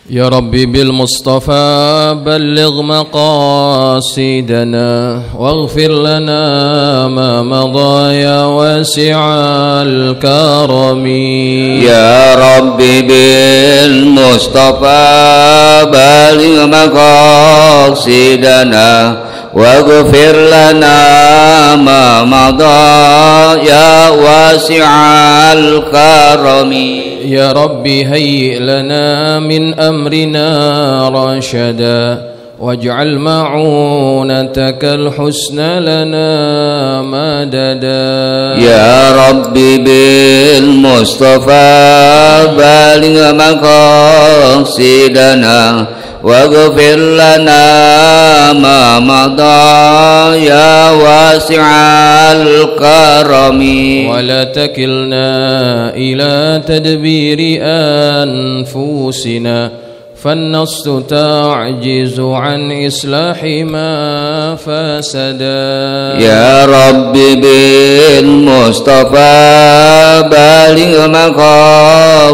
يا ربي بالمصطفى بلغ مقاصدنا واغفر لنا ما مضى يا واسع الكرم. يا ربي بالمصطفى بلغ مقاصدنا واغفر لنا ما مضى يا واسع الكرم. يا ربي هيئ لنا من أمرنا رشدا واجعل معونتك الحسنى لنا مددا. يا ربي بالمصطفى بلغ مقاصدنا واغفر لنا ما مضى يا واسع الكرم. ولا تكلنا إلى تدبير أنفسنا فالنفس تعجز عن إصلاح ما فسدا. يا ربي بالمصطفى بلغ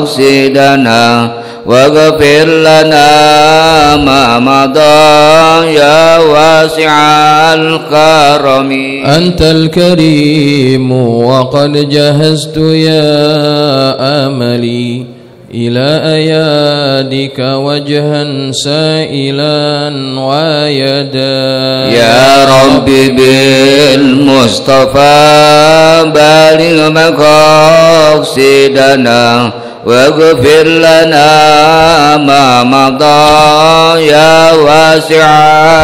مقاصدنا واغفر لنا ما مضى يا واسع الكرم. أنت الكريم وقد جهزت يا أملي إلى أيادك وجها سائلا ويدا. يا ربي بالمصطفى بلغ مقاصدنا واغفر لنا ما مضى يا واسع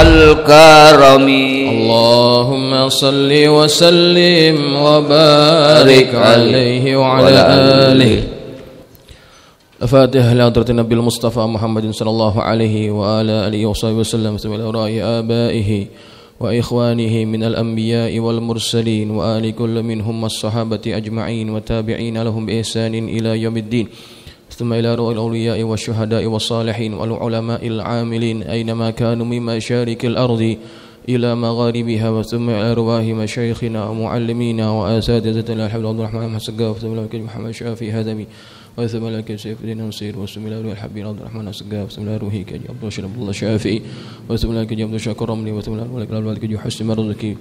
الكرم. اللهم صل وسلم وبارك عليه وعلى آله. الفاتحة لحضرة النبي المصطفى محمد صلى الله عليه وعلى آله وصحبه وسلم ثم إلى رأي آبائه وإخوانه من الأنبياء والمرسلين وآل كل منهم الصحابة أجمعين وتابعين لهم بإحسان إلى يوم الدين ثم إلى رؤى الأولياء والشهداء والصالحين والعلماء العاملين أينما كانوا من مشارق الأرض إلى مغاربها وثم إلى أرواح مشايخنا ومعلمينا وأساتذتنا الحبيب عبد الرحمن محمد سقاف وثم إلى محمد شافي هذمي وثم إلى سيف الدين نصير وثم إلى روح الحبيب عبد الرحمن سقاف وثم إلى روحي كجي عبد الله شافعي وثم إلى كجي عبد الشاكر رملي وثم إلى الوالد كجي حسن مرزقي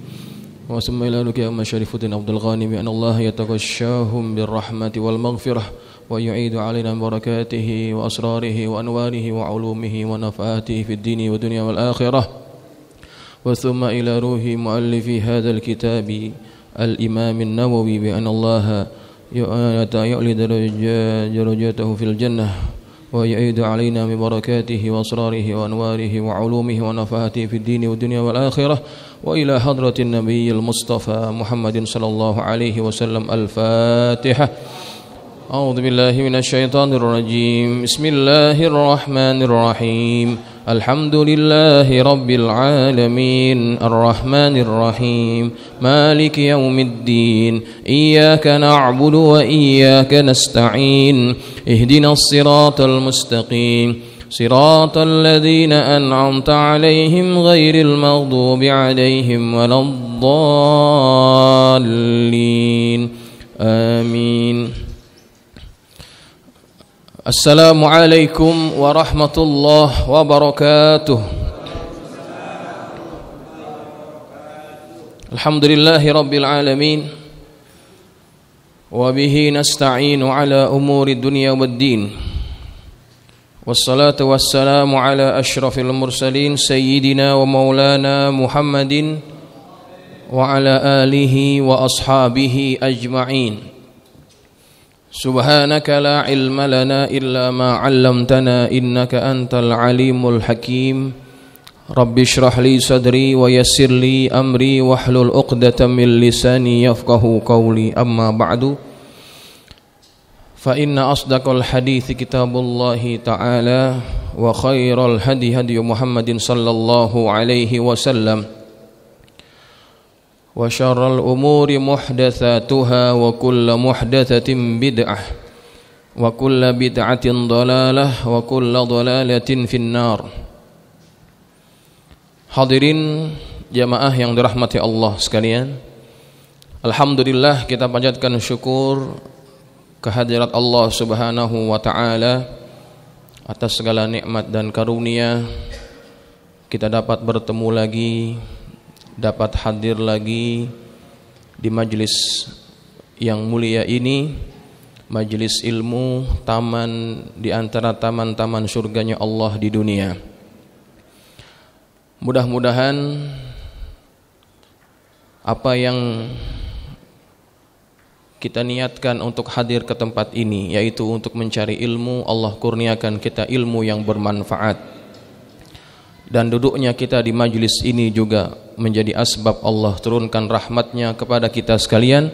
وثم إلى لك أما شريف الدين عبد الغاني بأن الله يتغشاهم بالرحمة والمغفرة ويعيد علينا بركاته وأسراره وأنواره وعلومه ونفعاته في الدين والدنيا والآخرة. وثم إلى روح مؤلف هذا الكتاب الإمام النووي بأن الله يعلي درجاته في الجنة ويعيد علينا ببركاته وأسراره وأنواره وعلومه ونفعاته في الدين والدنيا والآخرة. وإلى حضرة النبي المصطفى محمد صلى الله عليه وسلم. الفاتحة. أعوذ بالله من الشيطان الرجيم. بسم الله الرحمن الرحيم. الحمد لله رب العالمين الرحمن الرحيم مالك يوم الدين إياك نعبد وإياك نستعين اهدنا الصراط المستقيم صراط الذين أنعمت عليهم غير المغضوب عليهم ولا الضالين آمين. السلام عليكم ورحمة الله وبركاته. الحمد لله رب العالمين وبه نستعين على أمور الدنيا والدين والصلاة والسلام على أشرف المرسلين سيدنا ومولانا محمد وعلى آله وأصحابه أجمعين. سبحانك لا علم لنا إلا ما علمتنا إنك أنت العليم الحكيم. رب اشرح لي صدري ويسر لي أمري واحلل عقدة من لساني يفقه قولي. أما بعد فإن أصدق الحديث كتاب الله تعالى وخير الهدي هدي محمد صلى الله عليه وسلم وشر الأمور محدثاتها وكل محدثة بدعة وكل بدعة ضلالة وكل ضلالة في النار. Hadirin jamaah yang dirahmati Allah sekalian, alhamdulillah kita panjatkan syukur kehadirat Allah Subhanahu wa taala atas segala nikmat dan karunia kita dapat bertemu lagi, dapat hadir lagi di majelis yang mulia ini, majelis ilmu, taman di antara taman-taman surganya Allah di dunia. Mudah-mudahan apa yang kita niatkan untuk hadir ke tempat ini, yaitu untuk mencari ilmu, Allah kurniakan kita ilmu yang bermanfaat. Dan duduknya kita di majlis ini juga menjadi asbab Allah turunkan rahmatnya kepada kita sekalian.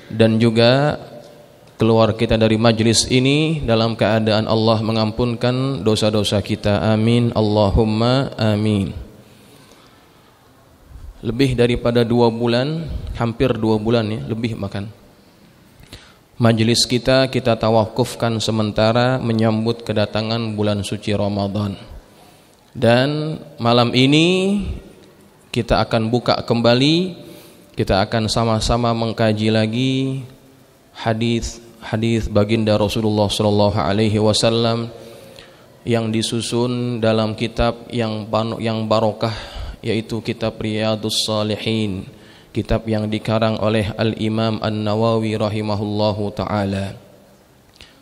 Dan juga keluar kita dari majlis ini dalam keadaan Allah mengampunkan dosa-dosa kita. Amin, Allahumma amin. Lebih daripada 2 bulan, hampir 2 bulan ya, lebih bahkan, majelis kita tawakufkan sementara menyambut kedatangan bulan suci Ramadan. Dan malam ini kita akan buka kembali, kita akan sama-sama mengkaji lagi hadis baginda Rasulullah sallallahu alaihi wasallam yang disusun dalam kitab yang barokah, yaitu kitab Riyadhus Shalihin, kitab yang dikarang oleh Al-Imam An-Nawawi rahimahullahu ta'ala.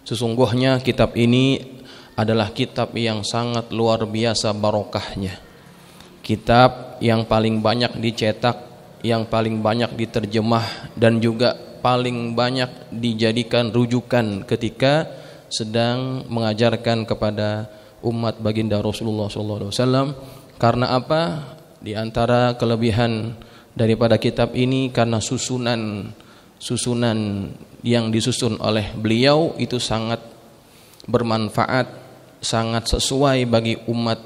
Sesungguhnya kitab ini adalah kitab yang sangat luar biasa barokahnya. Kitab yang paling banyak dicetak, yang paling banyak diterjemah, dan juga paling banyak dijadikan rujukan ketika sedang mengajarkan kepada umat baginda Rasulullah SAW. Karena apa? Di antara kelebihan daripada kitab ini, karena susunan yang disusun oleh beliau itu sangat bermanfaat, sangat sesuai bagi umat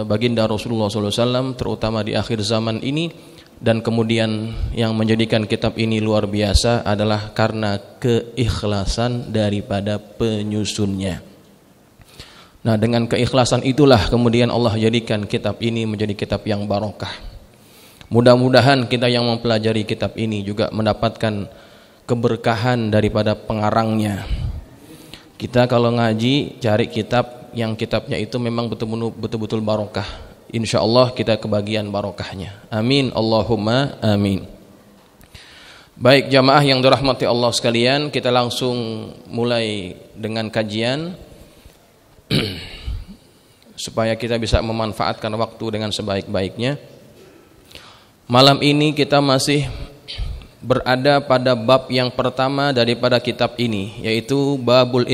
baginda Rasulullah SAW, terutama di akhir zaman ini. Dan kemudian yang menjadikan kitab ini luar biasa adalah karena keikhlasan daripada penyusunnya. Nah, dengan keikhlasan itulah kemudian Allah jadikan kitab ini menjadi kitab yang barokah. Mudah-mudahan kita yang mempelajari kitab ini juga mendapatkan keberkahan daripada pengarangnya. Kita kalau ngaji cari kitab yang kitabnya itu memang betul-betul barokah. Insya Allah kita kebagian barokahnya. Amin, Allahumma amin. Baik jamaah yang dirahmati Allah sekalian, kita langsung mulai dengan kajian supaya kita bisa memanfaatkan waktu dengan sebaik-baiknya. Malam ini kita masih berada pada bab yang pertama daripada kitab ini, yaitu babul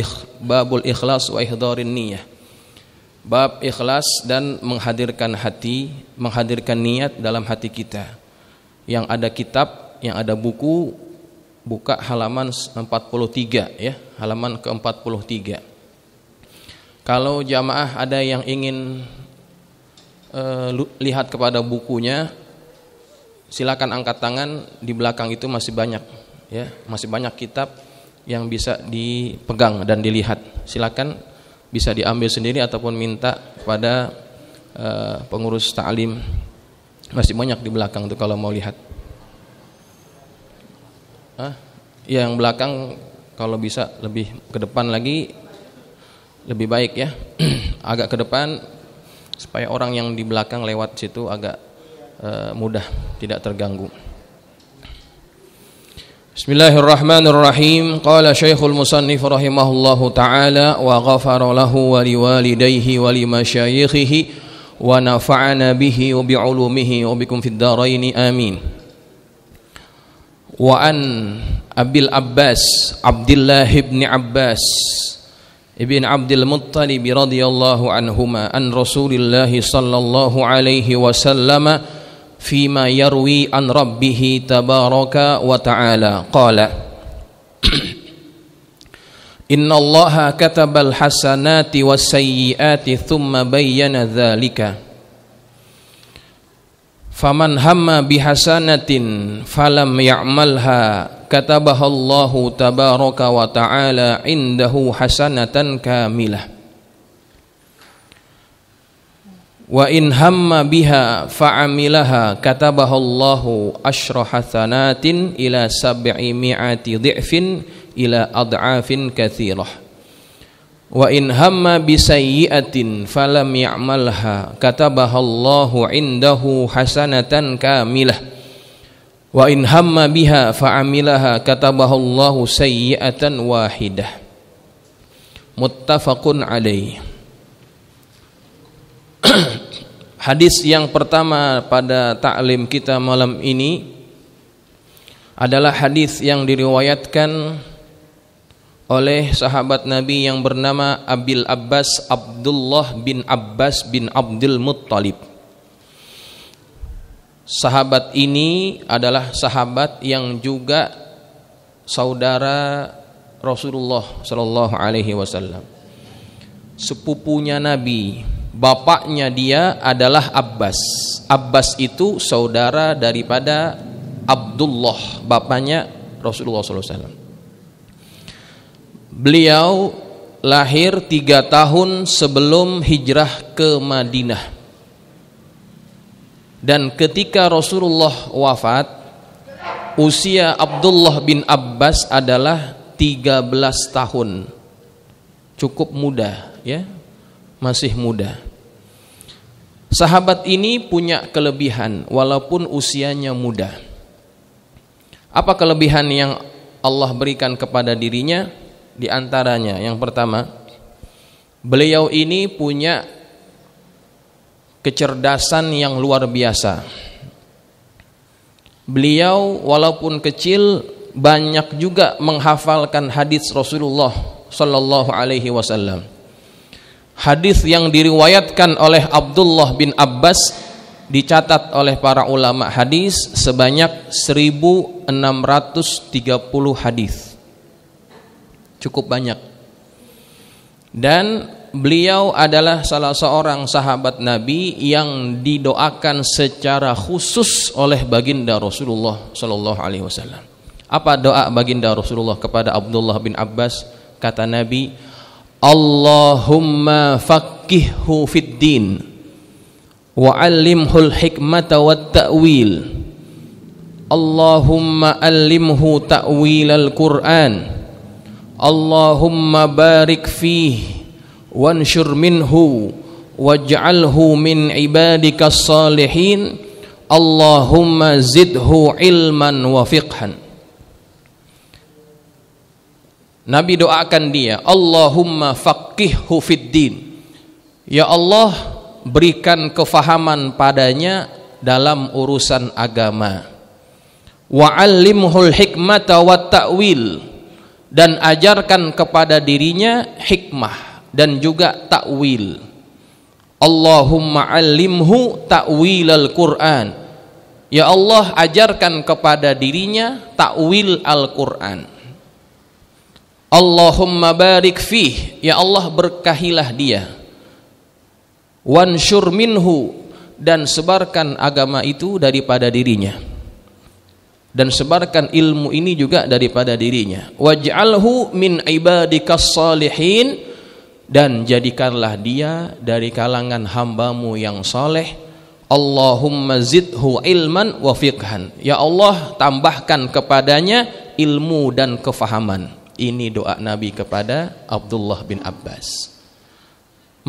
ikhlas wa ihdharin niyah. Bab ikhlas dan menghadirkan hati, menghadirkan niat dalam hati kita. Yang ada kitab, yang ada buku, buka halaman 43 ya, halaman ke-43. Kalau jamaah ada yang ingin lihat kepada bukunya, silakan angkat tangan. Di belakang itu masih banyak ya, masih banyak kitab yang bisa dipegang dan dilihat. Silakan, bisa diambil sendiri ataupun minta kepada pengurus ta'lim. Masih banyak di belakang itu kalau mau lihat. Yang belakang kalau bisa lebih ke depan lagi lebih baik ya. Agak ke depan supaya orang yang di belakang lewat situ agak mudah, tidak terganggu. Bismillahirrahmanirrahim. Qala Syekhul Musannif rahimahullahu taala wa ghafara lahu wa liwalidayhi wa limasyayikhihi wa nafa'ana bihi wa bi'ulumihi wa bikum fid dharain amin. Wa an Abil Abbas Abdullah ibn Abbas ibn Abdul Muttalib radhiyallahu anhuma an Rasulillah sallallahu alaihi wasallam فيما يروي عن ربه تبارك وتعالى قال إن الله كتب الحسنات والسيئات ثم بين ذلك فمن هم بحسنة فلم يعملها كتبها الله تبارك وتعالى عنده حسنة كاملة wa in hamma biha fa'amilaha katabahallahu asyra hasanatin ila 700 dhi'fin ila ad'afin katsirah Wa in hamma bisayyi'atin falam ya'malha katabahallahu indahu hasanatan kamilah. Wa in hamma biha fa'amilaha katabahallahu sayyi'atan wahidah. Muttafaqun alaih. Hadis yang pertama pada ta'lim kita malam ini adalah hadis yang diriwayatkan oleh sahabat Nabi yang bernama Abil Abbas Abdullah bin Abbas bin Abdul Muttalib. Sahabat ini adalah sahabat yang juga saudara Rasulullah sallallahu alaihi wasallam. Sepupunya Nabi, bapaknya dia adalah Abbas. Abbas itu saudara daripada Abdullah, bapaknya Rasulullah sallallahu alaihi wasallam. Beliau lahir 3 tahun sebelum hijrah ke Madinah. Dan ketika Rasulullah wafat, usia Abdullah bin Abbas adalah 13 tahun. Cukup muda, ya. Masih muda. Sahabat ini punya kelebihan walaupun usianya muda. Apa kelebihan yang Allah berikan kepada dirinya? Di antaranya yang pertama, beliau ini punya kecerdasan yang luar biasa. Beliau walaupun kecil banyak juga menghafalkan hadis Rasulullah sallallahu alaihi wasallam. Hadis yang diriwayatkan oleh Abdullah bin Abbas dicatat oleh para ulama hadis sebanyak 1630 hadis. Cukup banyak. Dan beliau adalah salah seorang sahabat Nabi yang didoakan secara khusus oleh baginda Rasulullah sallallahu alaihi wasallam. Apa doa baginda Rasulullah kepada Abdullah bin Abbas? Kata Nabi, Allahumma faqihhu fid din wa 'allimhul hikmata wat ta'wil. Allahumma 'allimhu ta'wilal Qur'an. Allahumma barik fihi wanshur minhu waj'alhu min ibadikas salihin. Allahumma zidhu ilman wa fiqhan. Nabi doakan dia, Allahumma faqihhu fid din. Ya Allah, berikan kefahaman padanya dalam urusan agama. Wa 'allimhul hikmata wat ta'wil. Dan ajarkan kepada dirinya hikmah dan juga ta'wil. Allahumma 'allimhu ta'wilal Qur'an. Ya Allah, ajarkan kepada dirinya ta'wil Al-Qur'an. Allahumma barik fih. Ya Allah, berkahilah dia. Wanshur minhu. Dan sebarkan agama itu daripada dirinya. Dan sebarkan ilmu ini juga daripada dirinya. Waj'alhu min ibadikas salihin. Dan jadikanlah dia dari kalangan hambamu yang saleh. Allahumma zidhu ilman wa fiqhan. Ya Allah, tambahkan kepadanya ilmu dan kefahaman. Ini doa Nabi kepada Abdullah bin Abbas.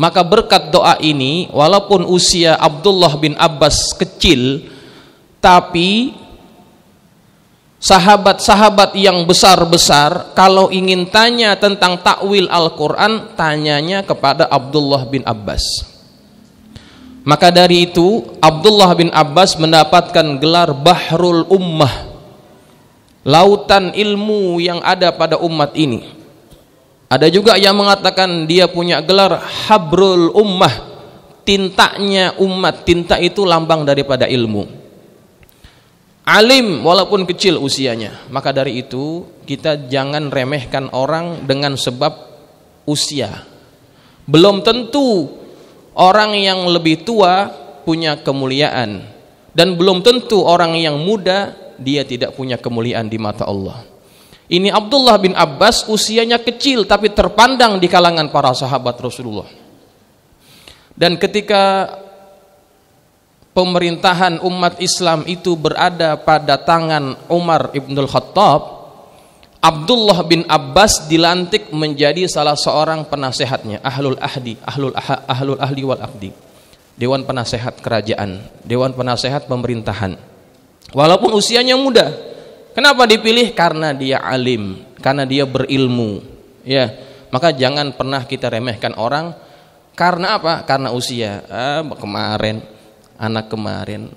Maka berkat doa ini, walaupun usia Abdullah bin Abbas kecil, tapi sahabat-sahabat yang besar-besar kalau ingin tanya tentang takwil Al-Quran, tanyanya kepada Abdullah bin Abbas. Maka dari itu Abdullah bin Abbas mendapatkan gelar Bahrul Ummah, lautan ilmu yang ada pada umat ini. Ada juga yang mengatakan dia punya gelar Habrul Ummah, tintanya umat. Tinta itu lambang daripada ilmu. Alim walaupun kecil usianya. Maka dari itu kita jangan remehkan orang dengan sebab usia. Belum tentu orang yang lebih tua punya kemuliaan, dan belum tentu orang yang muda dia tidak punya kemuliaan di mata Allah. Ini Abdullah bin Abbas usianya kecil tapi terpandang di kalangan para sahabat Rasulullah. Dan ketika pemerintahan umat Islam itu berada pada tangan Umar ibn Khattab, Abdullah bin Abbas dilantik menjadi salah seorang penasehatnya, ahlul ahdi wal aqdi. Dewan penasehat kerajaan, dewan penasehat pemerintahan. Walaupun usianya muda. Kenapa dipilih? Karena dia alim, karena dia berilmu. Ya, maka jangan pernah kita remehkan orang karena apa? Karena usia. Kemarin, anak kemarin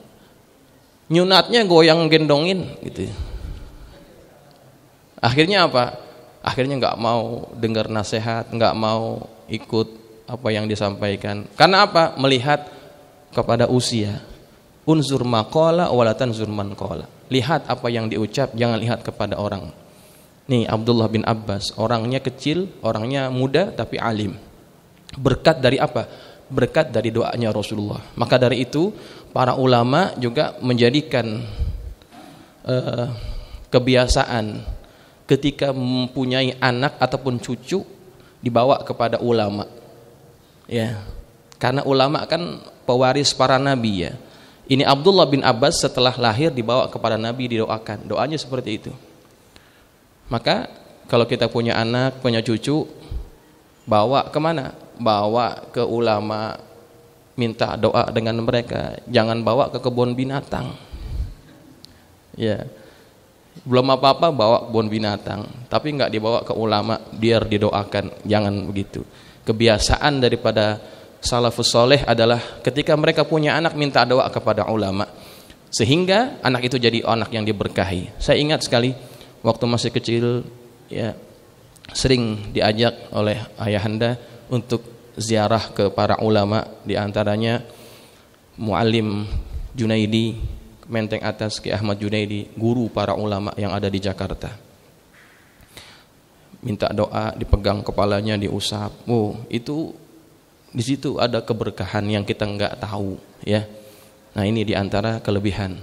nyunatnya goyang gendongin gitu. Akhirnya apa? Akhirnya nggak mau dengar nasihat, nggak mau ikut apa yang disampaikan. Karena apa? Melihat kepada usia. Unzur maqala wala tanzur man qala. Lihat apa yang diucap, jangan lihat kepada orang. Nih Abdullah bin Abbas, orangnya kecil, orangnya muda tapi alim. Berkat dari apa? Berkat dari doanya Rasulullah. Maka dari itu para ulama juga menjadikan kebiasaan ketika mempunyai anak ataupun cucu dibawa kepada ulama. Ya. Karena ulama kan pewaris para nabi ya. Ini Abdullah bin Abbas setelah lahir dibawa kepada nabi, didoakan. Doanya seperti itu. Maka kalau kita punya anak, punya cucu, bawa kemana? Bawa ke ulama, minta doa dengan mereka. Jangan bawa ke kebun binatang. Ya. Belum apa-apa bawa kebun binatang, tapi nggak dibawa ke ulama biar didoakan. Jangan begitu. Kebiasaan daripada salafus soleh adalah ketika mereka punya anak minta doa kepada ulama, sehingga anak itu jadi anak yang diberkahi. Saya ingat sekali waktu masih kecil ya, sering diajak oleh ayahanda untuk ziarah ke para ulama, diantaranya Muallim Junaidi, Menteng Atas Ki Ahmad Junaidi, guru para ulama yang ada di Jakarta. Minta doa, dipegang kepalanya, diusap. Itu di situ ada keberkahan yang kita nggak tahu, ya. Nah, ini diantara kelebihan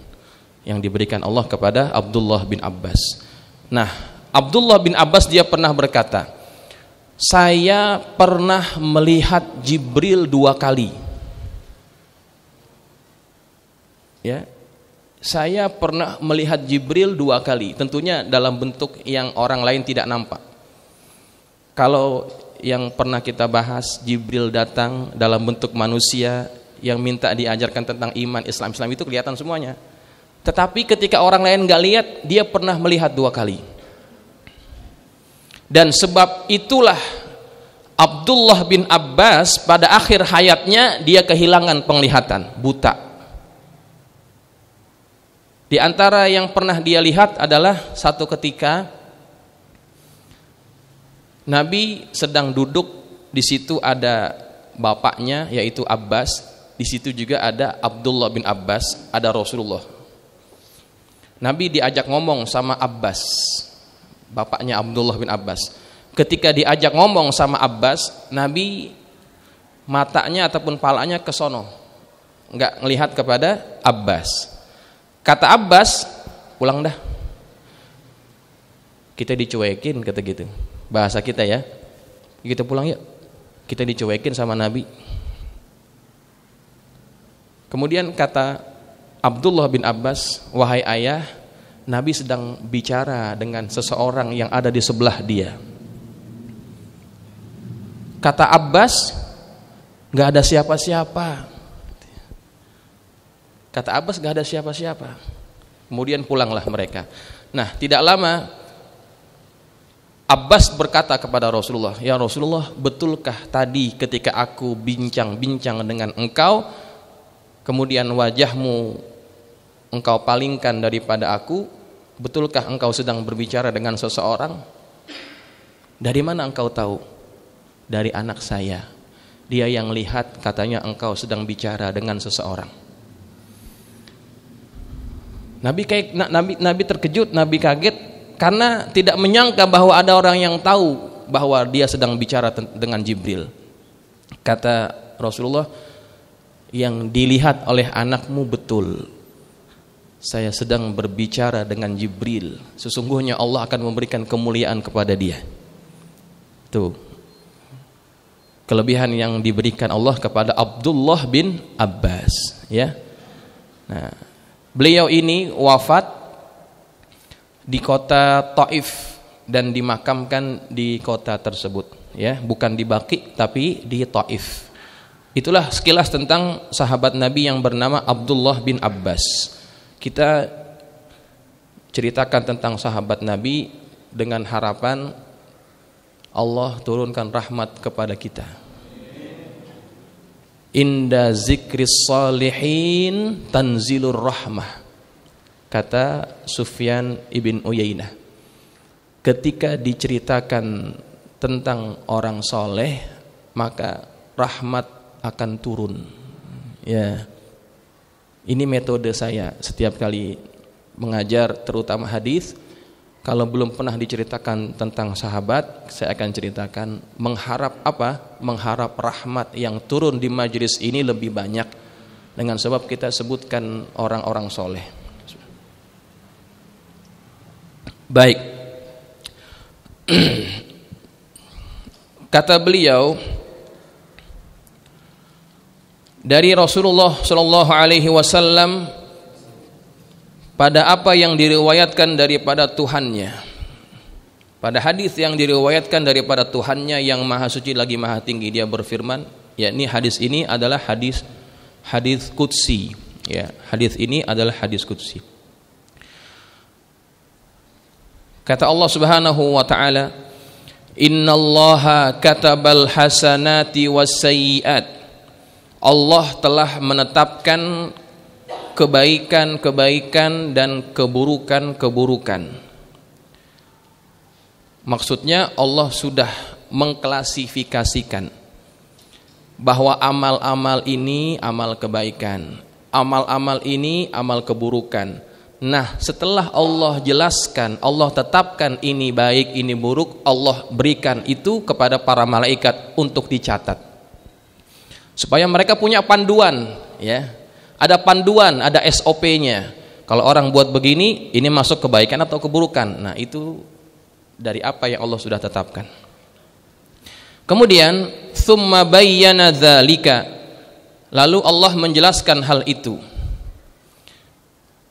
yang diberikan Allah kepada Abdullah bin Abbas. Nah, Abdullah bin Abbas dia pernah berkata, saya pernah melihat Jibril 2 kali. Ya. Saya pernah melihat Jibril 2 kali, tentunya dalam bentuk yang orang lain tidak nampak. Kalau yang pernah kita bahas, Jibril datang dalam bentuk manusia yang minta diajarkan tentang iman, Islam itu kelihatan semuanya. Tetapi ketika orang lain nggak lihat, dia pernah melihat 2 kali. Dan sebab itulah Abdullah bin Abbas pada akhir hayatnya dia kehilangan penglihatan, buta. Di antara yang pernah dia lihat adalah satu ketika Nabi sedang duduk, di situ ada bapaknya yaitu Abbas, di situ juga ada Abdullah bin Abbas, ada Rasulullah. Nabi diajak ngomong sama Abbas, bapaknya Abdullah bin Abbas. Ketika diajak ngomong sama Abbas, Nabi matanya ataupun palanya ke sono, enggak ngelihat kepada Abbas. Kata Abbas, pulang dah. Kita dicuekin, kata gitu. Bahasa kita ya. Kita pulang yuk. Kita dicuekin sama Nabi. Kemudian kata Abdullah bin Abbas, wahai ayah, Nabi sedang bicara dengan seseorang yang ada di sebelah dia. Kata Abbas, gak ada siapa-siapa. Kata Abbas, gak ada siapa-siapa. Kemudian pulanglah mereka. Nah, tidak lama Abbas berkata kepada Rasulullah, ya Rasulullah, betulkah tadi ketika aku bincang-bincang dengan engkau, kemudian wajahmu engkau palingkan daripada aku, betulkah engkau sedang berbicara dengan seseorang? Dari mana engkau tahu? Dari anak saya. Dia yang lihat, katanya engkau sedang bicara dengan seseorang. Nabi terkejut, Nabi kaget karena tidak menyangka bahwa ada orang yang tahu bahwa dia sedang bicara dengan Jibril. Kata Rasulullah, yang dilihat oleh anakmu betul. Saya sedang berbicara dengan Jibril. Sesungguhnya Allah akan memberikan kemuliaan kepada dia. Tuh. Kelebihan yang diberikan Allah kepada Abdullah bin Abbas, ya. Nah, beliau ini wafat di kota Taif dan dimakamkan di kota tersebut, ya, bukan di Baqi tapi di Taif. Itulah sekilas tentang sahabat Nabi yang bernama Abdullah bin Abbas. Kita ceritakan tentang sahabat Nabi dengan harapan Allah turunkan rahmat kepada kita. Inda zikris salihin tanzilur rahmah, kata Sufyan ibn Uyainah. Ketika diceritakan tentang orang soleh, maka rahmat akan turun. Ya, ini metode saya setiap kali mengajar, terutama hadis. Kalau belum pernah diceritakan tentang sahabat, saya akan ceritakan. Mengharap apa? Mengharap rahmat yang turun di majelis ini lebih banyak, dengan sebab kita sebutkan orang-orang soleh. Baik. Kata beliau, dari Rasulullah Shallallahu Alaihi Wasallam pada apa yang diriwayatkan daripada Tuhannya, pada hadis yang diriwayatkan daripada Tuhannya yang maha suci lagi maha tinggi, dia berfirman, yakni hadis ini adalah hadis qudsi, ya, hadis ini adalah hadis qudsi. Kata Allah Subhanahu wa taala, innallaha katabal hasanati wassayyi'at. Allah telah menetapkan kebaikan-kebaikan dan keburukan-keburukan. Maksudnya Allah sudah mengklasifikasikan bahwa amal-amal ini amal kebaikan, amal-amal ini amal keburukan. Nah, setelah Allah jelaskan, Allah tetapkan ini baik, ini buruk, Allah berikan itu kepada para malaikat untuk dicatat, supaya mereka punya panduan, ya. Ada panduan, ada SOP-nya. Kalau orang buat begini, ini masuk kebaikan atau keburukan. Nah, itu dari apa yang Allah sudah tetapkan. Kemudian, tsumma bayyana dzalika. Lalu Allah menjelaskan hal itu.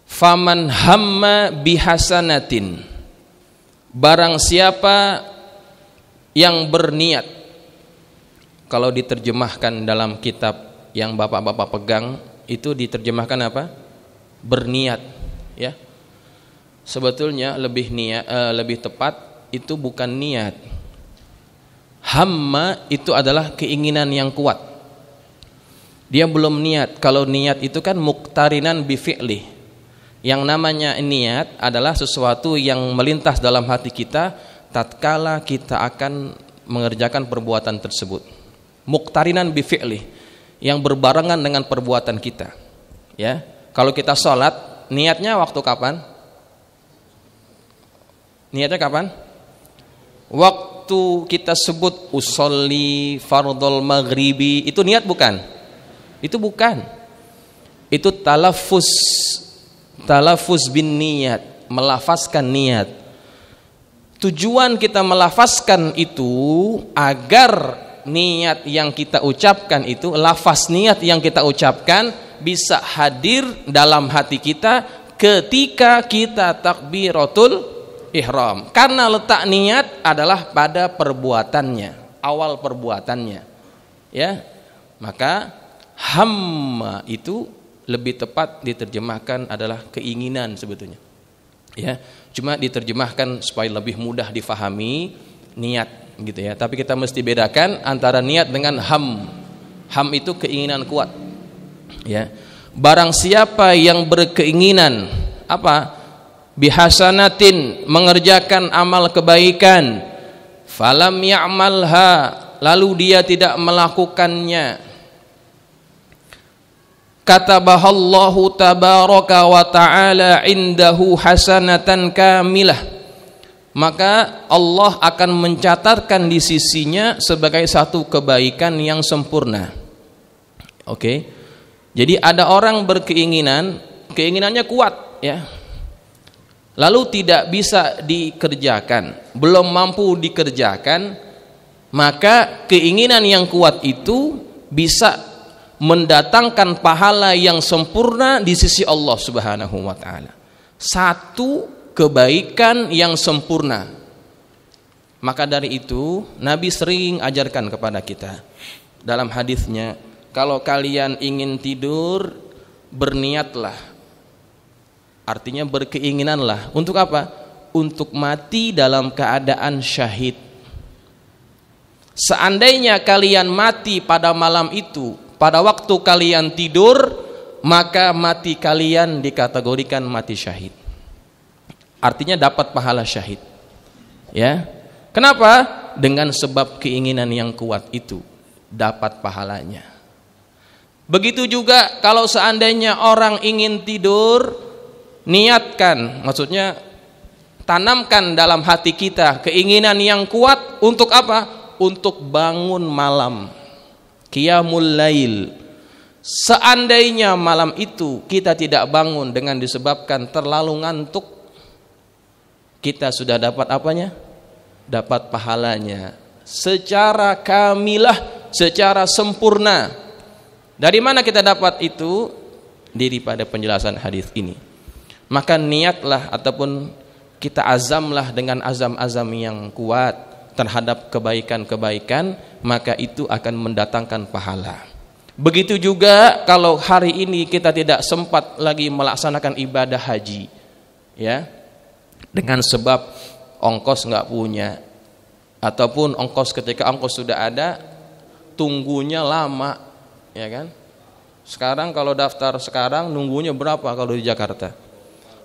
Faman hamma bihasanatin. Barang siapa yang berniat. Kalau diterjemahkan dalam kitab yang bapak-bapak pegang, itu diterjemahkan apa? Berniat, ya. Sebetulnya lebih tepat itu bukan niat. Hamma itu adalah keinginan yang kuat. Dia belum niat. Kalau niat itu kan muqtarinan bi fi'li. Yang namanya niat adalah sesuatu yang melintas dalam hati kita tatkala kita akan mengerjakan perbuatan tersebut. Muqtarinan bi fi'li, yang berbarengan dengan perbuatan kita, ya. Kalau kita sholat, niatnya waktu kapan? Niatnya kapan? Waktu kita sebut usolli fardhul maghribi, itu niat bukan? Itu bukan. Itu talaffuz bin niat, melafazkan niat. Tujuan kita melafazkan itu agar niat yang kita ucapkan itu, lafaz niat yang kita ucapkan bisa hadir dalam hati kita ketika kita takbiratul ihram. Karena letak niat adalah pada perbuatannya, awal perbuatannya, ya. Maka hamma itu lebih tepat diterjemahkan adalah keinginan sebetulnya, ya. Cuma diterjemahkan supaya lebih mudah difahami niat, gitu ya. Tapi kita mesti bedakan antara niat dengan ham. Ham itu keinginan kuat, ya. Barang siapa yang berkeinginan apa? Bihasanatin, mengerjakan amal kebaikan, falam ya'malha, lalu dia tidak melakukannya, katabahallahu tabaraka wa ta'ala indahu hasanatan kamilah, maka Allah akan mencatatkan di sisinya sebagai satu kebaikan yang sempurna. Oke. Jadi ada orang berkeinginan, keinginannya kuat, ya. Lalu tidak bisa dikerjakan, belum mampu dikerjakan, maka keinginan yang kuat itu bisa mendatangkan pahala yang sempurna di sisi Allah Subhanahu wa taala. Satu kebaikan yang sempurna. Maka dari itu Nabi sering ajarkan kepada kita dalam hadisnya, kalau kalian ingin tidur, berniatlah. Artinya berkeinginanlah. Untuk apa? Untuk mati dalam keadaan syahid. Seandainya kalian mati pada malam itu, pada waktu kalian tidur, maka mati kalian dikategorikan mati syahid. Artinya dapat pahala syahid. Ya. Kenapa? Dengan sebab keinginan yang kuat itu dapat pahalanya. Begitu juga kalau seandainya orang ingin tidur, niatkan, maksudnya tanamkan dalam hati kita keinginan yang kuat untuk apa? Untuk bangun malam, qiyamul lail. Seandainya malam itu kita tidak bangun dengan disebabkan terlalu ngantuk, kita sudah dapat apanya? Dapat pahalanya secara kamilah, secara sempurna. Dari mana kita dapat itu? Daripada penjelasan hadis ini. Maka niatlah ataupun kita azamlah dengan azam-azam yang kuat terhadap kebaikan-kebaikan, maka itu akan mendatangkan pahala. Begitu juga kalau hari ini kita tidak sempat lagi melaksanakan ibadah haji, ya, dengan sebab ongkos nggak punya, ataupun ongkos ketika ongkos sudah ada, tunggunya lama, ya kan? Sekarang kalau daftar sekarang nunggunya berapa kalau di Jakarta?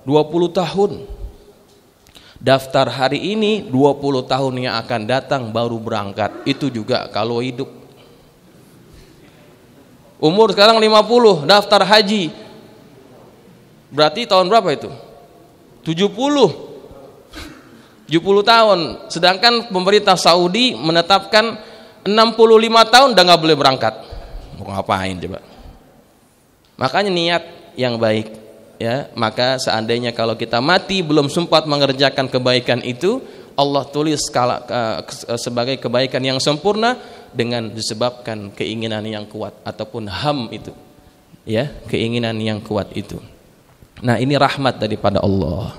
20 tahun. Daftar hari ini 20 tahun yang akan datang baru berangkat. Itu juga kalau hidup. Umur sekarang 50, daftar haji. Berarti tahun berapa itu? 70 tahun. Sedangkan pemerintah Saudi menetapkan 65 tahun udah gak boleh berangkat. Mau ngapain coba? Makanya niat yang baik. Ya, maka seandainya kalau kita mati belum sempat mengerjakan kebaikan itu, Allah tulis sebagai kebaikan yang sempurna dengan disebabkan keinginan yang kuat ataupun ham itu. Ya, keinginan yang kuat itu. Nah, ini rahmat daripada Allah.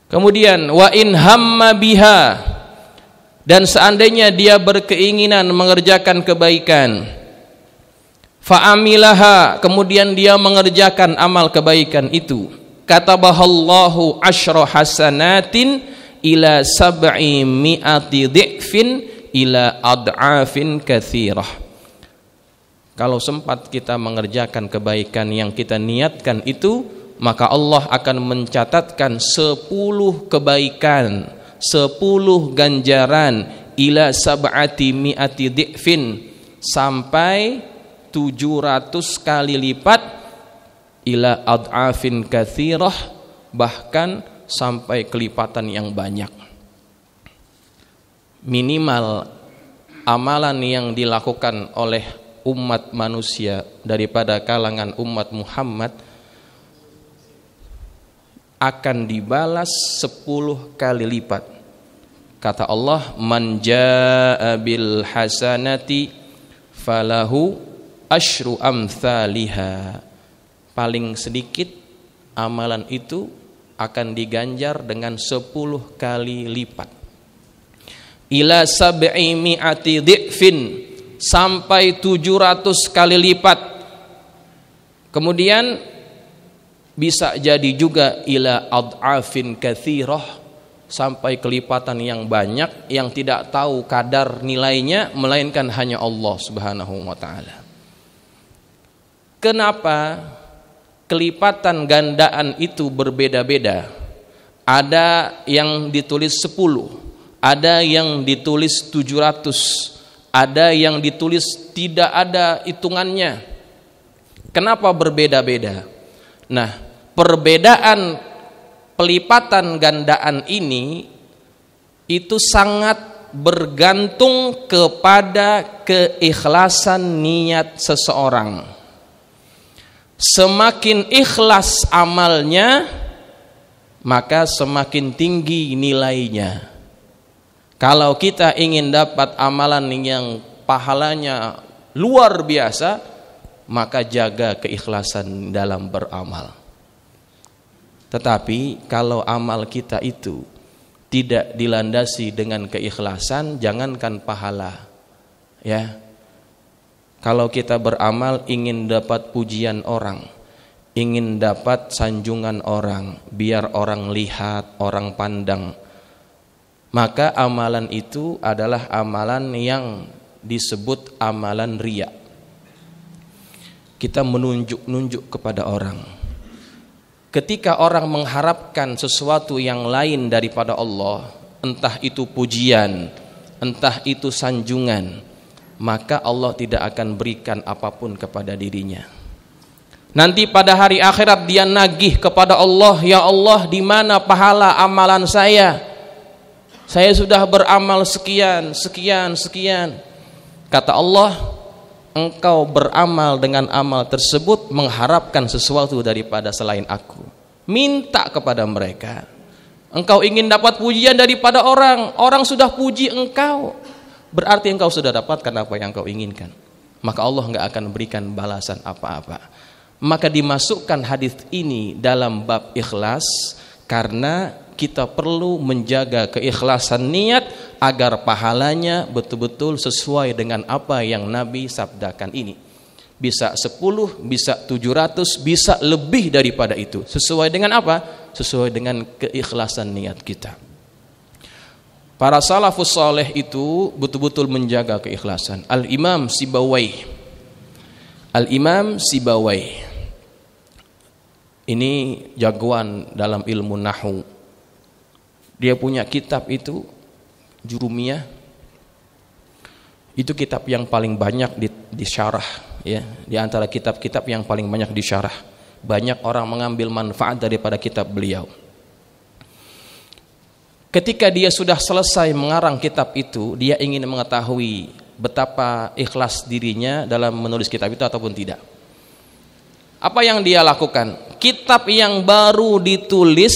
Kemudian wa in hamma biha, dan seandainya dia berkeinginan mengerjakan kebaikan, fa'amilaha, kemudian dia mengerjakan amal kebaikan itu, katabahallahu asyra hasanatin ila sab'i mi'ati dhi'fin ila ad'afin katsirah. Kalau sempat kita mengerjakan kebaikan yang kita niatkan itu, maka Allah akan mencatatkan 10 kebaikan, 10 ganjaran ila sab'ati mi'ati dhi'fin, sampai 700 kali lipat, ila ad'afin katsirah, bahkan sampai kelipatan yang banyak. Minimal amalan yang dilakukan oleh umat manusia daripada kalangan umat Muhammad akan dibalas 10 kali lipat. Kata Allah, man jaa bil hasanati falahu asyru amthaliha. Paling sedikit amalan itu akan diganjar dengan 10 kali lipat. Ila sab'i mi'ati dhi'fin, sampai 700 kali lipat. Kemudian bisa jadi juga ila ad'afin katsirah, sampai kelipatan yang banyak yang tidak tahu kadar nilainya melainkan hanya Allah Subhanahu wa taala. Kenapa kelipatan gandaan itu berbeda-beda? Ada yang ditulis 10, ada yang ditulis 700, ada yang ditulis tidak ada hitungannya. Kenapa berbeda-beda? Nah, perbedaan pelipatan gandaan ini itu sangat bergantung kepada keikhlasan niat seseorang. Semakin ikhlas amalnya, maka semakin tinggi nilainya. Kalau kita ingin dapat amalan yang pahalanya luar biasa, maka jaga keikhlasan dalam beramal. Tetapi kalau amal kita itu tidak dilandasi dengan keikhlasan, jangankan pahala. Ya. Kalau kita beramal ingin dapat pujian orang, ingin dapat sanjungan orang, biar orang lihat, orang pandang, maka amalan itu adalah amalan yang disebut amalan riya. Kita menunjuk-nunjuk kepada orang. Ketika orang mengharapkan sesuatu yang lain daripada Allah, entah itu pujian, entah itu sanjungan, maka Allah tidak akan berikan apapun kepada dirinya. Nanti pada hari akhirat dia nagih kepada Allah, ya Allah, di mana pahala amalan saya? Saya sudah beramal sekian, sekian, sekian. Kata Allah, engkau beramal dengan amal tersebut mengharapkan sesuatu daripada selain aku. Minta kepada mereka. Engkau ingin dapat pujian daripada orang, orang sudah puji engkau, berarti engkau sudah dapatkan apa yang engkau inginkan. Maka Allah enggak akan berikan balasan apa-apa. Maka dimasukkan hadis ini dalam bab ikhlas, karena kita perlu menjaga keikhlasan niat agar pahalanya betul-betul sesuai dengan apa yang Nabi sabdakan ini. Bisa 10, bisa 700, bisa lebih daripada itu. Sesuai dengan apa? Sesuai dengan keikhlasan niat kita. Para salafus saleh itu betul-betul menjaga keikhlasan. Al-Imam Sibawai ini jagoan dalam ilmu nahwu. Dia punya kitab itu Jurumiyah. Itu kitab yang paling banyak disyarah, ya, di antara kitab-kitab yang paling banyak disyarah. Banyak orang mengambil manfaat daripada kitab beliau. Ketika dia sudah selesai mengarang kitab itu, dia ingin mengetahui betapa ikhlas dirinya dalam menulis kitab itu ataupun tidak. Apa yang dia lakukan? Kitab yang baru ditulis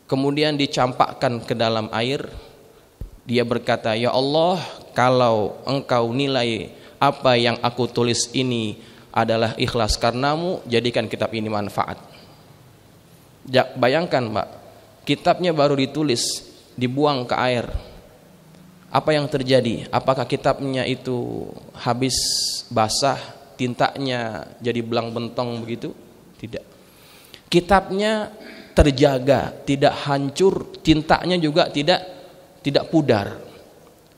kemudian dicampakkan ke dalam air. Dia berkata, ya Allah, kalau engkau nilai apa yang aku tulis ini adalah ikhlas karenamu, jadikan kitab ini manfaat. Bayangkan Mbak, kitabnya baru ditulis, dibuang ke air. Apa yang terjadi? Apakah kitabnya itu habis basah, tintanya jadi belang bentong begitu? Tidak. Kitabnya terjaga, tidak hancur, tintanya juga tidak pudar.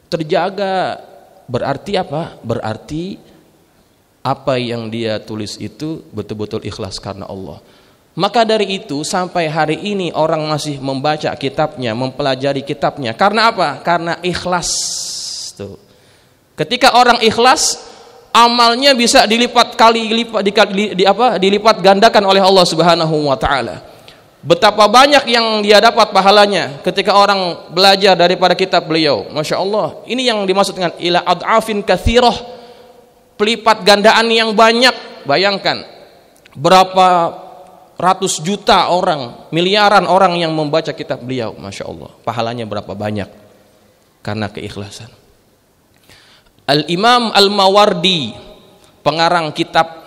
Terjaga berarti apa? Berarti apa yang dia tulis itu betul-betul ikhlas karena Allah. Maka dari itu sampai hari ini orang masih membaca kitabnya, mempelajari kitabnya. Karena apa? Karena ikhlas. Tuh. Ketika orang ikhlas, amalnya bisa dilipat gandakan oleh Allah Subhanahu wa taala. Betapa banyak yang dia dapat pahalanya ketika orang belajar daripada kitab beliau. Masya Allah, ini yang dimaksud dengan ila ad'afin katsirah, pelipat gandaan yang banyak. Bayangkan berapa ratus juta orang, miliaran orang yang membaca kitab beliau. Masya Allah, pahalanya berapa banyak karena keikhlasan. Al-Imam Al-Mawardi, pengarang kitab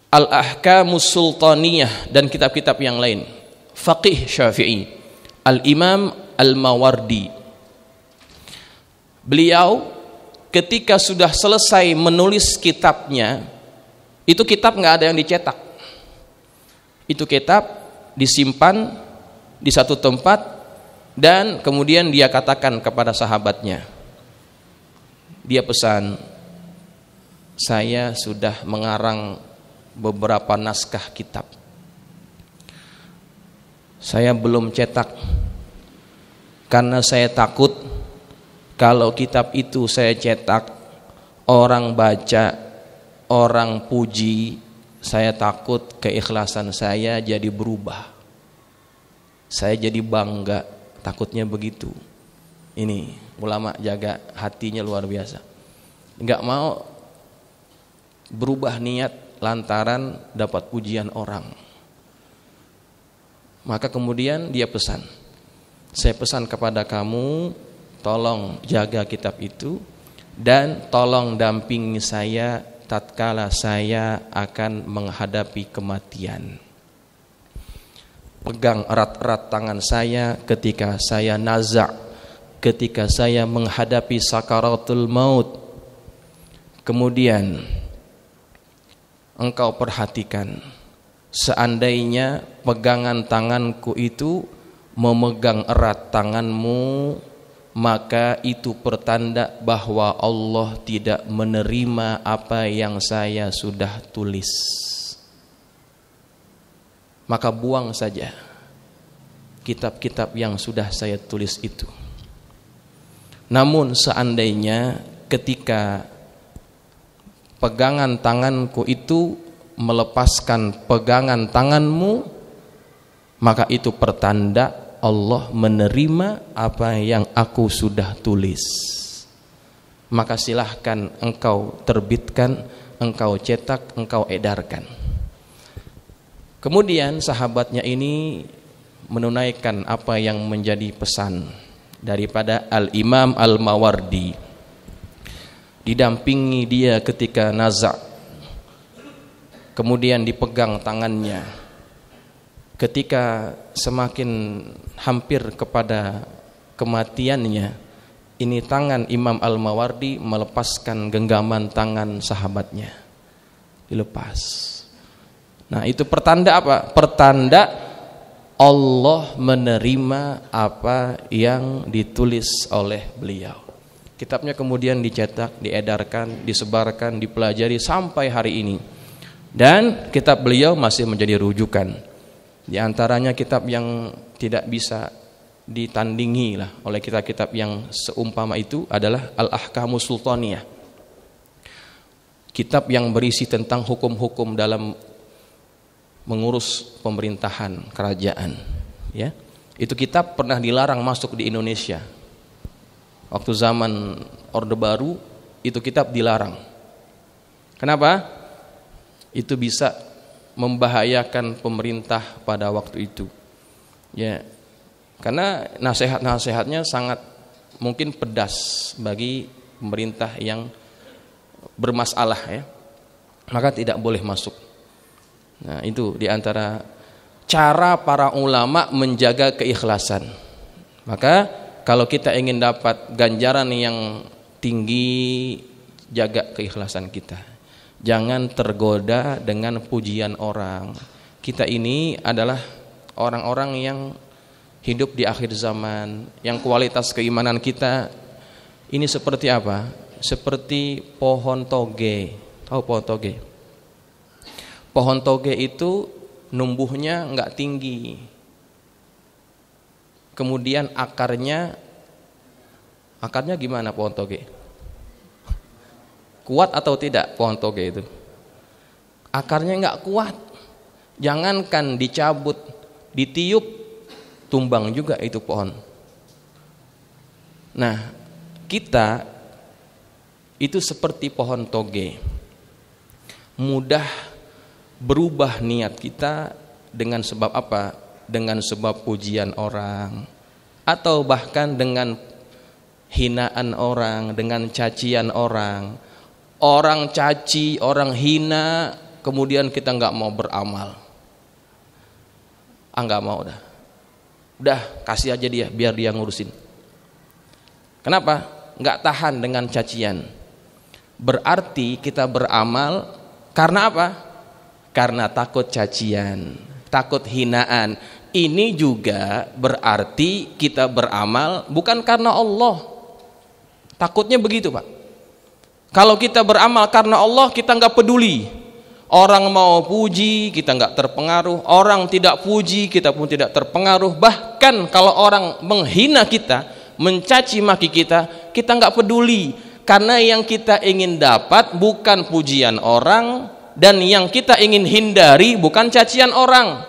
Al-Ahkamus Sultaniyah dan kitab-kitab yang lain, faqih Syafi'i, Al-Imam Al-Mawardi, beliau ketika sudah selesai menulis kitabnya, itu kitab nggak ada yang dicetak, itu kitab disimpan di satu tempat dan kemudian dia katakan kepada sahabatnya, dia pesan, saya sudah mengarang beberapa naskah kitab, saya belum cetak karena saya takut kalau kitab itu saya cetak, orang baca, orang puji, saya takut keikhlasan saya jadi berubah, saya jadi bangga, takutnya begitu. Ini ulama jaga hatinya luar biasa, nggak mau berubah niat lantaran dapat pujian orang. Maka kemudian dia pesan, saya pesan kepada kamu, tolong jaga kitab itu dan tolong dampingi saya tatkala saya akan menghadapi kematian. pegang erat-erat tangan saya ketika saya naza', ketika saya menghadapi sakaratul maut. Kemudian engkau perhatikan, seandainya pegangan tanganku itu memegang erat tanganmu, maka itu pertanda bahwa Allah tidak menerima apa yang saya sudah tulis. Maka buang saja kitab-kitab yang sudah saya tulis itu. Namun seandainya ketika pegangan tanganku itu melepaskan pegangan tanganmu, maka itu pertanda Allah menerima apa yang aku sudah tulis. Maka silahkan engkau terbitkan, engkau cetak, engkau edarkan. Kemudian sahabatnya ini menunaikan apa yang menjadi pesan daripada Al-Imam Al-Mawardi. Didampingi dia ketika naza', kemudian dipegang tangannya. Ketika semakin hampir kepada kematiannya, ini tangan Imam Al-Mawardi melepaskan genggaman tangan sahabatnya, dilepas. Nah, itu pertanda apa? Pertanda Allah menerima apa yang ditulis oleh beliau. Kitabnya kemudian dicetak, diedarkan, disebarkan, dipelajari sampai hari ini. Dan kitab beliau masih menjadi rujukan. Di antaranya kitab yang tidak bisa ditandingi lah oleh kitab-kitab yang seumpama itu adalah Al-Ahkamus Sultaniyah. Kitab yang berisi tentang hukum-hukum dalam mengurus pemerintahan kerajaan, ya. Itu kitab pernah dilarang masuk di Indonesia. Waktu zaman Orde Baru itu kitab dilarang. Kenapa? Itu bisa membahayakan pemerintah pada waktu itu, ya, karena nasihat-nasihatnya sangat mungkin pedas bagi pemerintah yang bermasalah, ya, maka tidak boleh masuk. Nah, itu diantara cara para ulama menjaga keikhlasan. Maka kalau kita ingin dapat ganjaran yang tinggi, jaga keikhlasan kita. Jangan tergoda dengan pujian orang. Kita ini adalah orang-orang yang hidup di akhir zaman, yang kualitas keimanan kita ini seperti apa? Seperti pohon toge. Tahu pohon toge? Pohon toge itu numbuhnya enggak tinggi. Kemudian akarnya gimana pohon toge? Kuat atau tidak pohon toge itu? Akarnya enggak kuat. Jangankan dicabut, ditiup, tumbang juga itu pohon. Nah, kita itu seperti pohon toge. Mudah berubah niat kita dengan sebab apa? Dengan sebab pujian orang, atau bahkan dengan hinaan orang, dengan cacian orang. Orang caci, orang hina, kemudian kita nggak mau beramal. Nggak mau udah kasih aja dia, biar dia ngurusin. Kenapa? Nggak tahan dengan cacian. Berarti kita beramal karena apa? Karena takut cacian, takut hinaan. Ini juga berarti kita beramal bukan karena Allah. Takutnya begitu, Pak. Kalau kita beramal karena Allah, kita nggak peduli. Orang mau puji, kita nggak terpengaruh. Orang tidak puji, kita pun tidak terpengaruh. Bahkan kalau orang menghina kita, mencaci maki kita, kita nggak peduli. Karena yang kita ingin dapat bukan pujian orang, dan yang kita ingin hindari bukan cacian orang.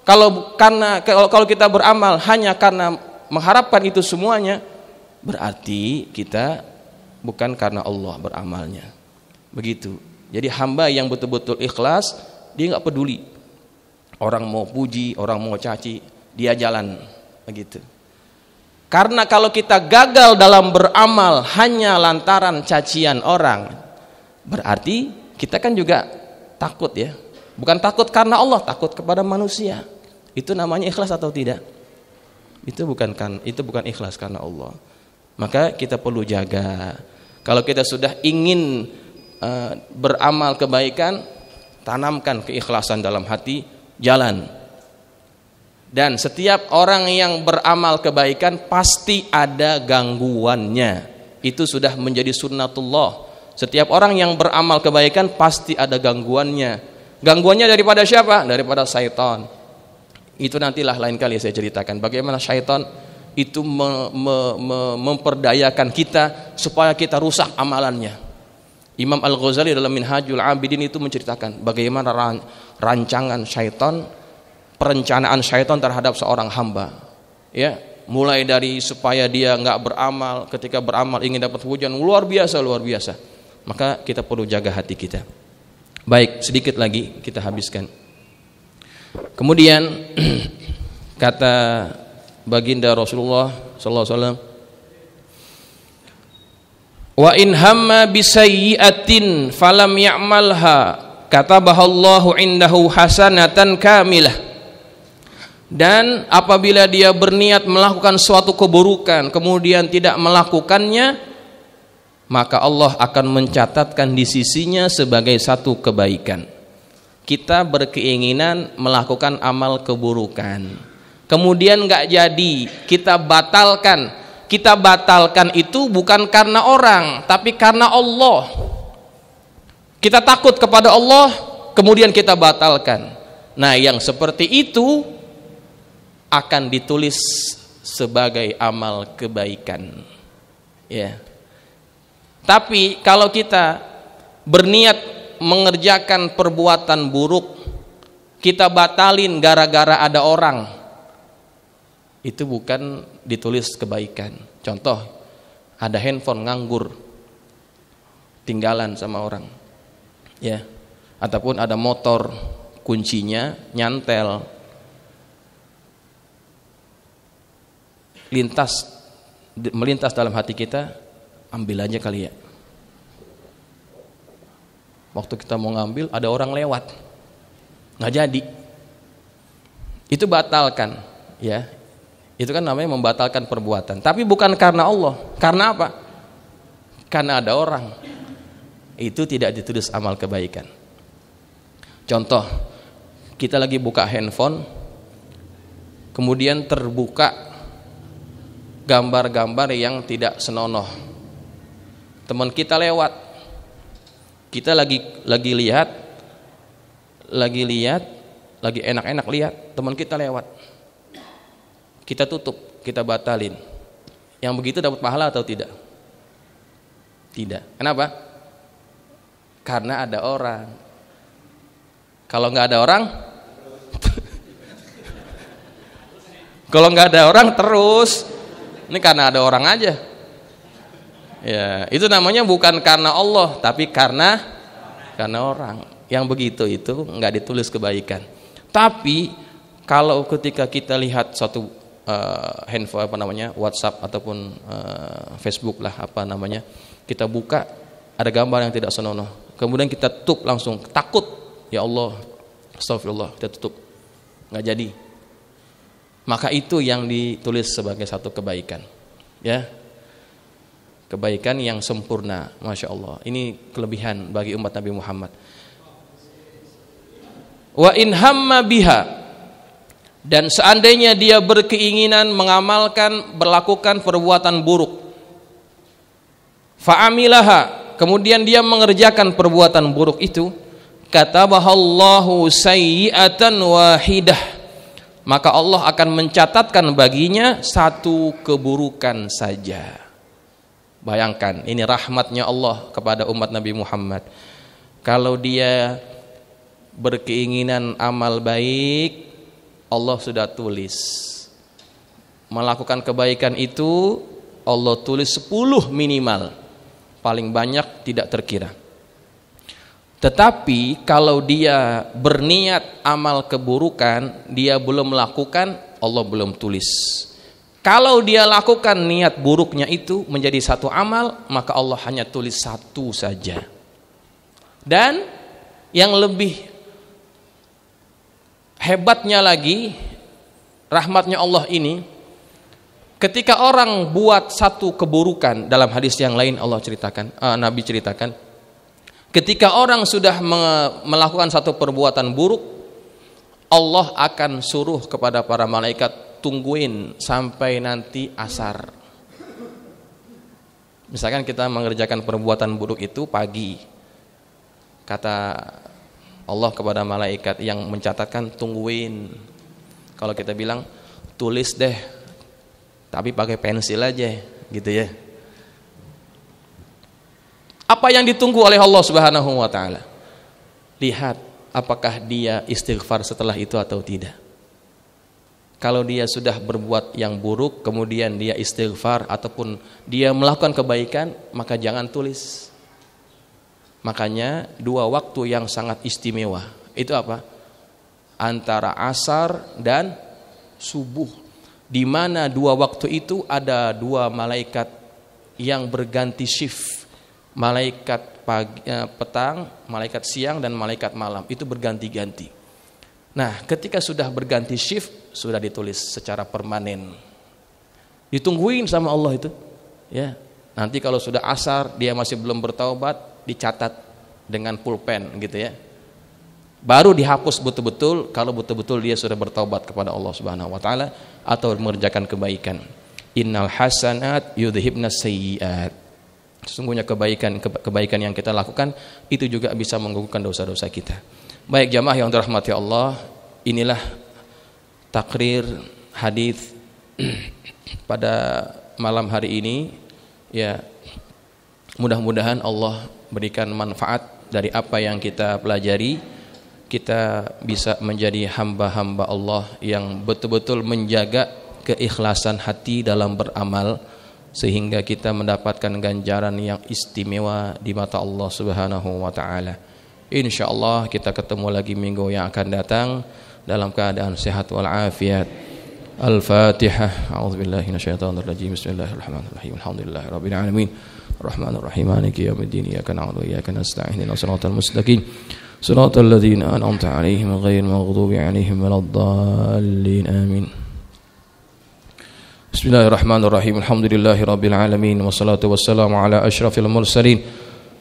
Kalau kita beramal hanya karena mengharapkan itu semuanya, berarti kita bukan karena Allah beramalnya. Begitu. Jadi hamba yang betul-betul ikhlas, dia nggak peduli orang mau puji, orang mau caci, dia jalan begitu. Karena kalau kita gagal dalam beramal hanya lantaran cacian orang, berarti kita kan juga takut, ya. Bukan takut karena Allah, takut kepada manusia. Itu namanya ikhlas atau tidak? Itu bukan ikhlas karena Allah. Maka kita perlu jaga. Kalau kita sudah ingin beramal kebaikan, tanamkan keikhlasan dalam hati, jalan. Dan setiap orang yang beramal kebaikan pasti ada gangguannya. Itu sudah menjadi sunnatullah. Setiap orang yang beramal kebaikan pasti ada gangguannya. Gangguannya daripada siapa? Daripada syaitan. Itu nantilah lain kali saya ceritakan bagaimana syaitan itu memperdayakan kita supaya kita rusak amalannya. Imam Al-Ghazali dalam Minhajul Abidin itu menceritakan bagaimana rancangan syaitan, perencanaan syaitan terhadap seorang hamba. Ya, mulai dari supaya dia enggak beramal, ketika beramal ingin dapat hujan, luar biasa. Maka kita perlu jaga hati kita. Baik, sedikit lagi kita habiskan. Kemudian kata baginda Rasulullah sallallahu alaihi wasallam, wa in hamma bisayyi'atin falam ya'malha katabahallahu indahu hasanatan kamilah. Dan apabila dia berniat melakukan suatu keburukan kemudian tidak melakukannya, maka Allah akan mencatatkan di sisinya sebagai satu kebaikan. Kita berkeinginan melakukan amal keburukan, kemudian nggak jadi, kita batalkan. Kita batalkan itu bukan karena orang, tapi karena Allah. Kita takut kepada Allah, kemudian kita batalkan. Nah, yang seperti itu akan ditulis sebagai amal kebaikan. Ya. Tapi kalau kita berniat mengerjakan perbuatan buruk, kita batalin gara-gara ada orang, itu bukan ditulis kebaikan. Contoh, ada handphone nganggur, tinggalan sama orang, ya, ataupun ada motor kuncinya nyantel, melintas dalam hati kita, ambil aja kali ya. Waktu kita mau ngambil ada orang lewat, nggak jadi. Itu batalkan, ya. Itu kan namanya membatalkan perbuatan. Tapi bukan karena Allah. Karena apa? Karena ada orang. Itu tidak ditulis amal kebaikan. Contoh, kita lagi buka handphone, kemudian terbuka gambar-gambar yang tidak senonoh. Teman kita lewat, kita lagi lihat, lagi enak-enak lihat, teman kita lewat, kita tutup, kita batalin. Yang begitu dapat pahala atau tidak? Tidak. Kenapa? Karena ada orang. Kalau nggak ada orang, kalau nggak ada orang terus, ini karena ada orang aja. Ya, itu namanya bukan karena Allah, tapi karena orang. Yang begitu itu nggak ditulis kebaikan. Tapi kalau ketika kita lihat satu handphone WhatsApp ataupun Facebook lah kita buka ada gambar yang tidak senonoh, kemudian kita tutup langsung, takut, ya Allah, astagfirullah, kita tutup, nggak jadi. Maka itu yang ditulis sebagai satu kebaikan, ya. Kebaikan yang sempurna, Masya Allah. Ini kelebihan bagi umat Nabi Muhammad. Wa in hamma biha, dan seandainya dia berkeinginan berlakukan perbuatan buruk, fa'amilaha, kemudian dia mengerjakan perbuatan buruk itu, katabahallahu sayyi'atan wahidah, maka Allah akan mencatatkan baginya satu keburukan saja. Bayangkan, ini rahmatnya Allah kepada umat Nabi Muhammad. Kalau dia berkeinginan amal baik, Allah sudah tulis. Melakukan kebaikan itu Allah tulis 10 minimal, paling banyak tidak terkira. Tetapi kalau dia berniat amal keburukan, dia belum melakukan, Allah belum tulis. Kalau dia lakukan niat buruknya itu menjadi satu amal, maka Allah hanya tulis satu saja. Dan yang lebih hebatnya lagi, rahmatnya Allah ini, ketika orang buat satu keburukan, dalam hadis yang lain Allah ceritakan, Nabi ceritakan, ketika orang sudah melakukan satu perbuatan buruk, Allah akan suruh kepada para malaikat, tungguin sampai nanti asar. Misalkan kita mengerjakan perbuatan buruk itu pagi, kata Allah kepada malaikat yang mencatatkan, tungguin. Kalau kita bilang tulis deh, tapi pakai pensil aja, gitu ya. Apa yang ditunggu oleh Allah Subhanahu wa taala? Lihat apakah dia istighfar setelah itu atau tidak. Kalau dia sudah berbuat yang buruk, kemudian dia istighfar ataupun dia melakukan kebaikan, maka jangan tulis. Makanya 2 waktu yang sangat istimewa itu apa? Antara asar dan subuh, di mana 2 waktu itu ada 2 malaikat yang berganti shift, malaikat petang, malaikat siang, dan malaikat malam, itu berganti-ganti. Nah, ketika sudah berganti shift, sudah ditulis secara permanen, ditungguin sama Allah itu, ya. Nanti kalau sudah asar dia masih belum bertaubat, dicatat dengan pulpen, gitu ya. Baru dihapus betul-betul kalau betul-betul dia sudah bertaubat kepada Allah Subhanahu wa taala atau mengerjakan kebaikan. Innal hasanat yudhibnas sayyiat. Sesungguhnya kebaikan yang kita lakukan itu juga bisa menggugurkan dosa-dosa kita. Baik jamaah yang dirahmati Allah, inilah takrir hadis pada malam hari ini, ya. Mudah-mudahan Allah berikan manfaat dari apa yang kita pelajari. Kita bisa menjadi hamba-hamba Allah yang betul-betul menjaga keikhlasan hati dalam beramal, sehingga kita mendapatkan ganjaran yang istimewa di mata Allah Subhanahu wa taala. Insyaallah kita ketemu lagi minggu yang akan datang dalam keadaan sehat wal afiat. Al-Fatihah. A'udzubillahi minasyaitonir rajim. Bismillahirrahmanirrahim. Alhamdulillahirabbil alamin. Arrahmanir rahim. Maliki yaumiddin. Iyyaka na'budu wa iyyaka nasta'in. Ihdinas siratal mustaqim. Siratal ladzina an'amta 'alaihim ghairil maghdubi 'alaihim waladdallin. Amin. Bismillahirrahmanirrahim. Alhamdulillahirabbil alamin. Wassalatu wassalamu ala asyrafil mursalin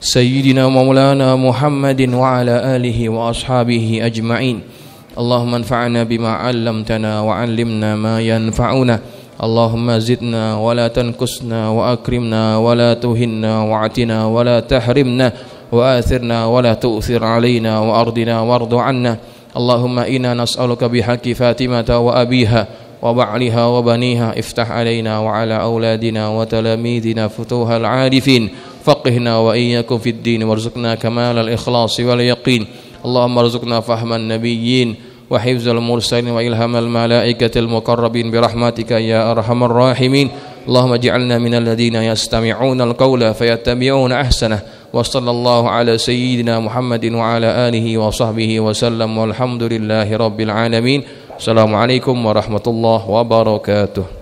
sayyidina wa maulana Muhammadin wa ala alihi wa ashabihi ajma'in. Allahumma anfa'na bima 'allamtana wa 'allimna ma yanfa'una. Allahumma zidna wa la tanqusna wa akrimna wa la tuhinna wa atina wa la tahrimna wa athirna wa la tu'thir 'alaina wa ardina wardu 'anna. Allahumma inna nas'aluka bihaqqi Fatimata wa abiha وبعلها وبنيها افتح علينا وعلى أولادنا وتلاميذنا فتوح العارفين فقهنا وإياكم في الدين وارزقنا كمال الإخلاص واليقين اللهم ارزقنا فهم النبيين وحفظ المرسلين وإلهام الملائكة المقربين برحمتك يا أرحم الراحمين اللهم اجعلنا من الذين يستمعون القول فيتبعون أحسنه وصلى الله على سيدنا محمد وعلى آله وصحبه وسلم والحمد لله رب العالمين. Assalamualaikum warahmatullahi wabarakatuh.